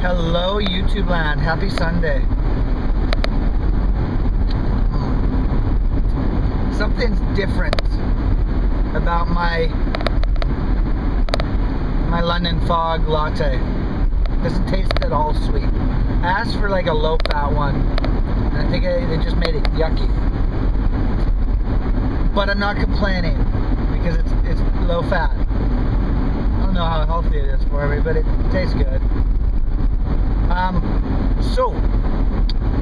Hello, YouTube land. Happy Sunday. Something's different about my London Fog latte. Doesn't taste at all sweet. I asked for like a low-fat one, and I think they just made it yucky. But I'm not complaining because it's low-fat. I don't know how healthy it is for me, but it tastes good. So,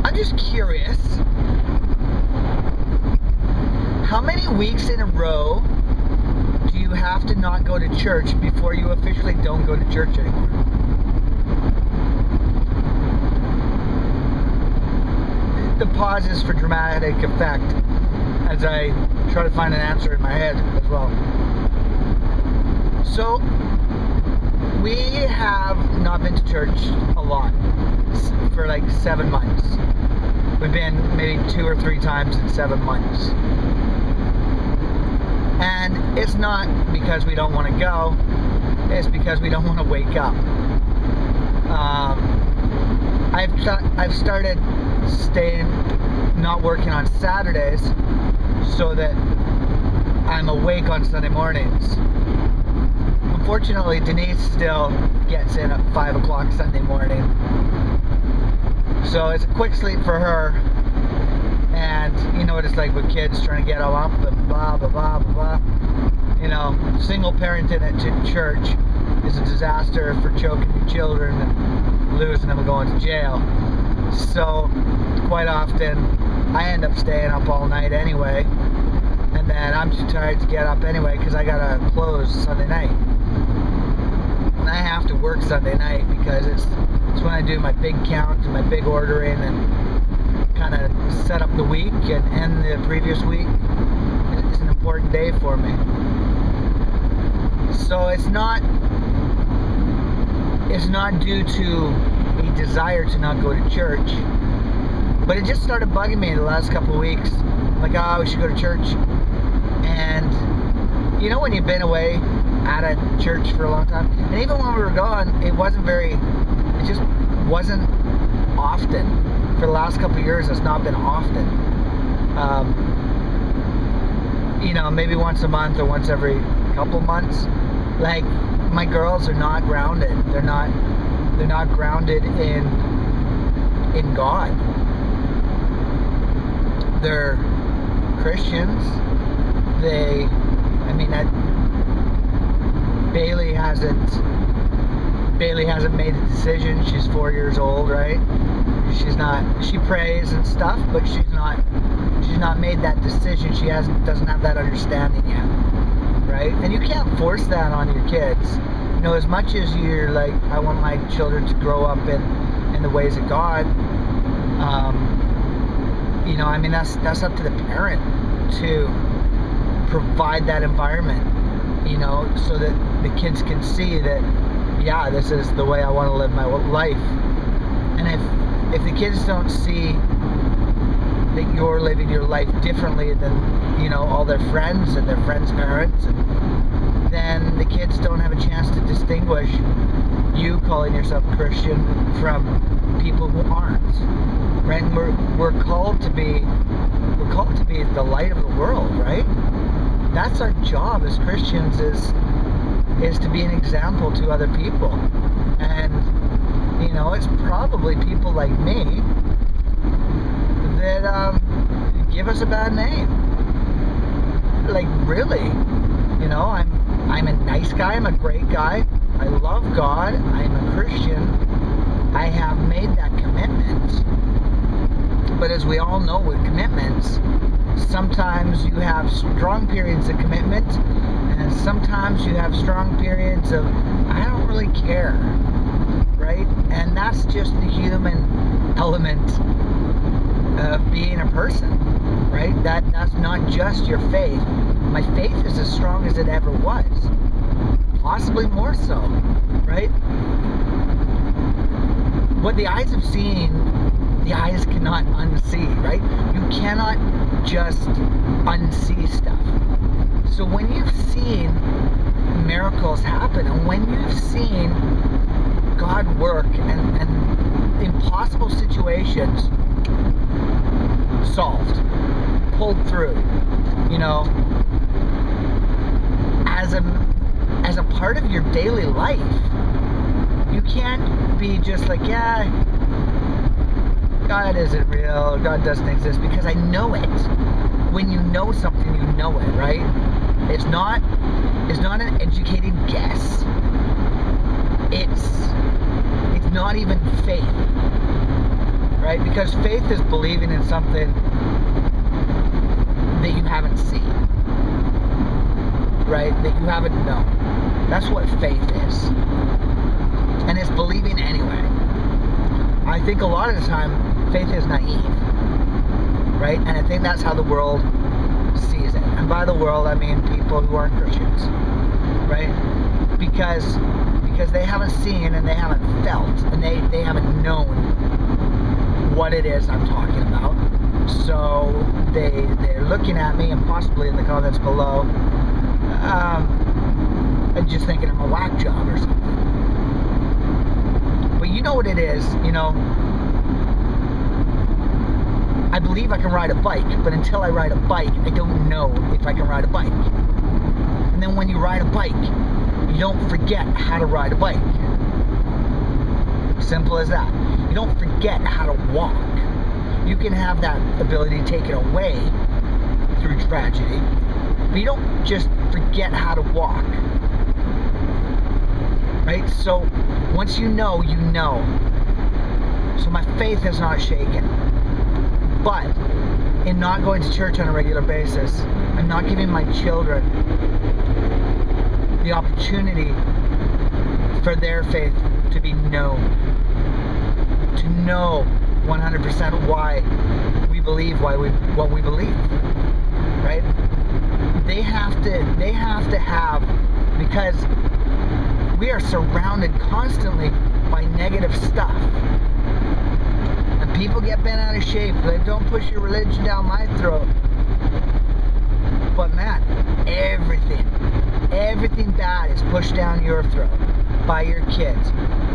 I'm just curious, how many weeks in a row do you have to not go to church before you officially don't go to church anymore? The pause is for dramatic effect as I try to find an answer in my head as well. So, we have not been to church a lot for like 7 months. We've been maybe 2 or 3 times in 7 months. And it's not because we don't want to go, it's because we don't want to wake up. I've started not working on Saturdays so that I'm awake on Sunday mornings. Unfortunately, Denise still gets in at 5 o'clock Sunday morning. So it's a quick sleep for her. And you know what it's like with kids trying to get them up and blah, blah, blah, blah, blah. You know, single parenting at church is a disaster for choking your children and losing them and going to jail. So quite often, I end up staying up all night anyway. And then I'm too tired to get up anyway because I gotta close Sunday night. And I have to work Sunday night because it's when I do my big count and my big ordering and kind of set up the week and end the previous week. It's an important day for me. So it's not due to a desire to not go to church, but it just started bugging me the last couple of weeks. I'm like, we should go to church. And you know when you've been away at a church for a long time, and even when we were gone, it just wasn't often. For the last couple of years, it's not been often. You know, maybe once a month or once every couple months. Like, my girls are not grounded. They're not grounded in God. They're Christians. Bailey hasn't made a decision. She's 4 years old, right? She prays and stuff, but she's not made that decision. She doesn't have that understanding yet, right? And you can't force that on your kids. You know, as much as you're like, I want my children to grow up in the ways of God, you know, I mean, that's up to the parent to provide that environment, you know, so that the kids can see that, yeah, this is the way I want to live my life. And if the kids don't see that you're living your life differently than, you know, all their friends and their friends' parents, then the kids don't have a chance to distinguish you calling yourself a Christian from people who aren't. Right? And we're called to be the light of the world, right? That's our job as Christians is to be an example to other people. And you know, it's probably people like me that give us a bad name. Like, really, you know, I'm a nice guy. I'm a great guy. I love God. I'm a Christian. I have made that commitment. But as we all know with commitments, sometimes you have strong periods of commitment, and sometimes you have strong periods of, I don't really care. Right? And that's just the human element of being a person, right? That's not just your faith. My faith is as strong as it ever was, possibly more so, right? What the eyes have seen, the eyes cannot unsee, right? You cannot just unsee stuff. So when you've seen miracles happen, and when you've seen God work and impossible situations solved, pulled through, you know, as a part of your daily life. You can't be just like, yeah, God isn't real, God doesn't exist, because I know it. When you know something, you know it, right? It's not an educated guess. It's not even faith, right? Because faith is believing in something that you haven't seen, right? That you haven't known. That's what faith is. And it's believing anyway. I think a lot of the time, faith is naive, right? And I think that's how the world sees it. And by the world, I mean people who aren't Christians, right? Because they haven't seen and they haven't felt and they haven't known what it is I'm talking about. So they're looking at me, and possibly in the comments below, and just thinking I'm a whack job or something. But you know what it is, you know, I believe I can ride a bike, but until I ride a bike, I don't know if I can ride a bike. And then when you ride a bike, you don't forget how to ride a bike. Simple as that. You don't forget how to walk. You can have that ability taken away through tragedy, but you don't just forget how to walk. Right? So once you know, you know. So my faith is not shaken. But in not going to church on a regular basis, I'm not giving my children the opportunity for their faith to be known. To know 100% why we believe what we believe. Right? They have to have, because we are surrounded constantly by negative stuff. And people get bent out of shape. Like, don't push your religion down my throat. But man, everything bad is pushed down your throat by your kids,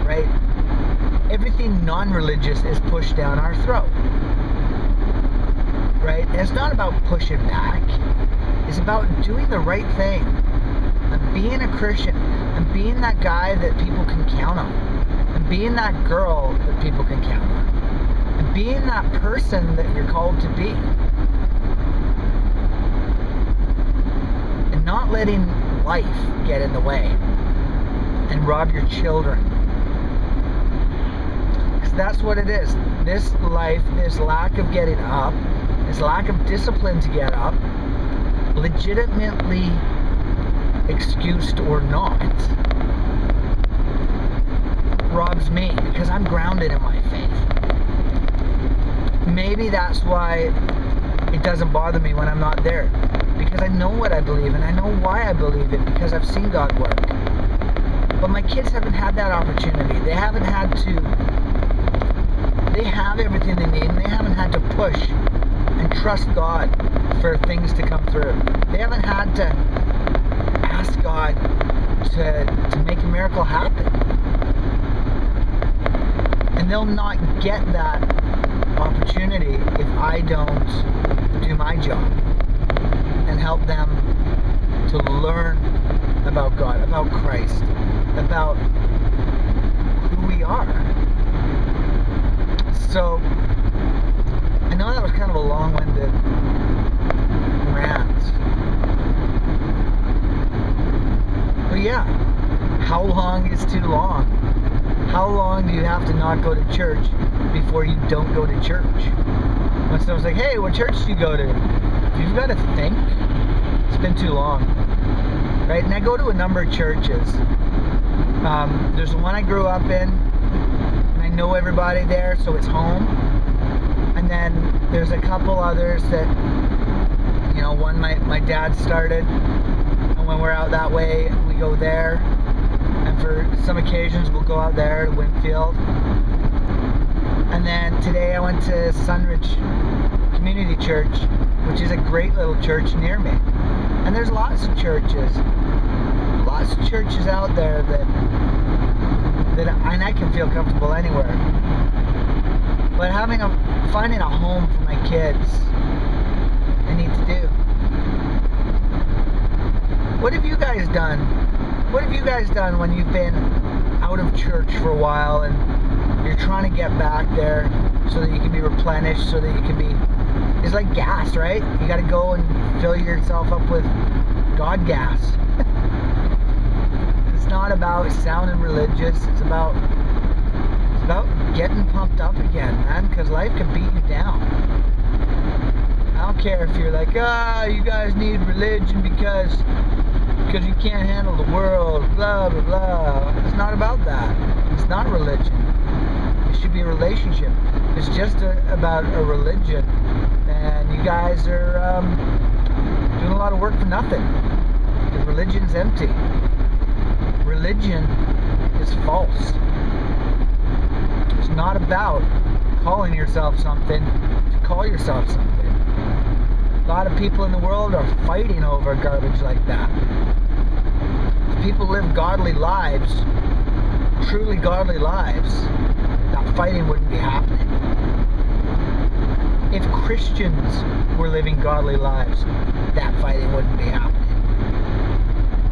right? Everything non-religious is pushed down our throat, right? And it's not about pushing back. It's about doing the right thing and being a Christian and being that guy that people can count on and being that girl that people can count on and being that person that you're called to be. Not letting life get in the way and rob your children. Because that's what it is. This life, this lack of getting up, this lack of discipline to get up, legitimately excused or not, robs me because I'm grounded in my faith. Maybe that's why it doesn't bother me when I'm not there. Because I know what I believe and I know why I believe it, because I've seen God work. But my kids haven't had that opportunity. They haven't had to. They have everything they need and they haven't had to push and trust God for things to come through. They haven't had to ask God to make a miracle happen. And they'll not get that opportunity if I don't do my job and help them to learn about God, about Christ, about who we are. So, I know that was kind of a long-winded rant. But yeah, how long is too long? How long do you have to not go to church before you don't go to church? When someone's like, hey, what church do you go to? You've got to think. It's been too long, right? And I go to a number of churches. There's the one I grew up in, and I know everybody there, so it's home. And then there's a couple others that, you know, one my dad started, and when we're out that way, we go there. And for some occasions, we'll go out there to Winfield. And then today I went to Sunridge Community Church, which is a great little church near me. And there's lots of churches out there that and I can feel comfortable anywhere. But finding a home for my kids, I need to do. What have you guys done? What have you guys done when you've been out of church for a while and you're trying to get back there so that you can be replenished, so that you can be... It's like gas, right? You got to go and fill yourself up with God gas. It's not about sounding religious. It's about getting pumped up again, man, because life can beat you down. I don't care if you're like, you guys need religion because you can't handle the world, blah, blah, blah. It's not about that. It's not religion. It should be a relationship. If it's just about a religion, then you guys are doing a lot of work for nothing. Because religion's empty. Religion is false. It's not about calling yourself something to call yourself something. A lot of people in the world are fighting over garbage like that. If people live godly lives, truly godly lives, that fighting wouldn't be happening. If Christians were living godly lives, that fighting wouldn't be happening.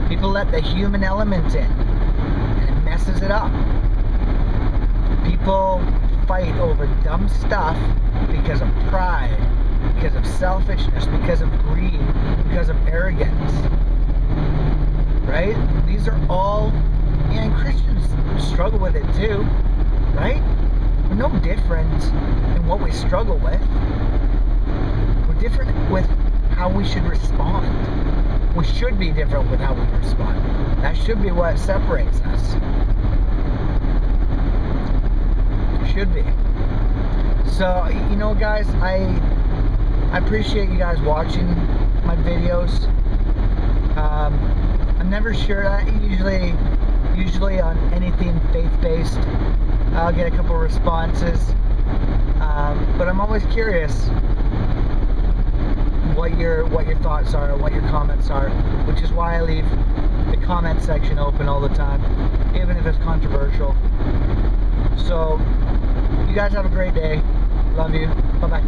People let the human element in, and it messes it up. People fight over dumb stuff because of pride, because of selfishness, because of greed, because of arrogance. Right? These are all, and Christians struggle with it too, right? We're no different in what we struggle with. We're different with how we should respond. We should be different with how we respond. That should be what separates us. Should be. So, you know, guys, I appreciate you guys watching my videos. I'm never sure. Usually on anything faith-based, I'll get a couple responses. But I'm always curious what your thoughts are, what your comments are, which is why I leave the comment section open all the time, even if it's controversial. So, you guys have a great day. Love you. Bye-bye.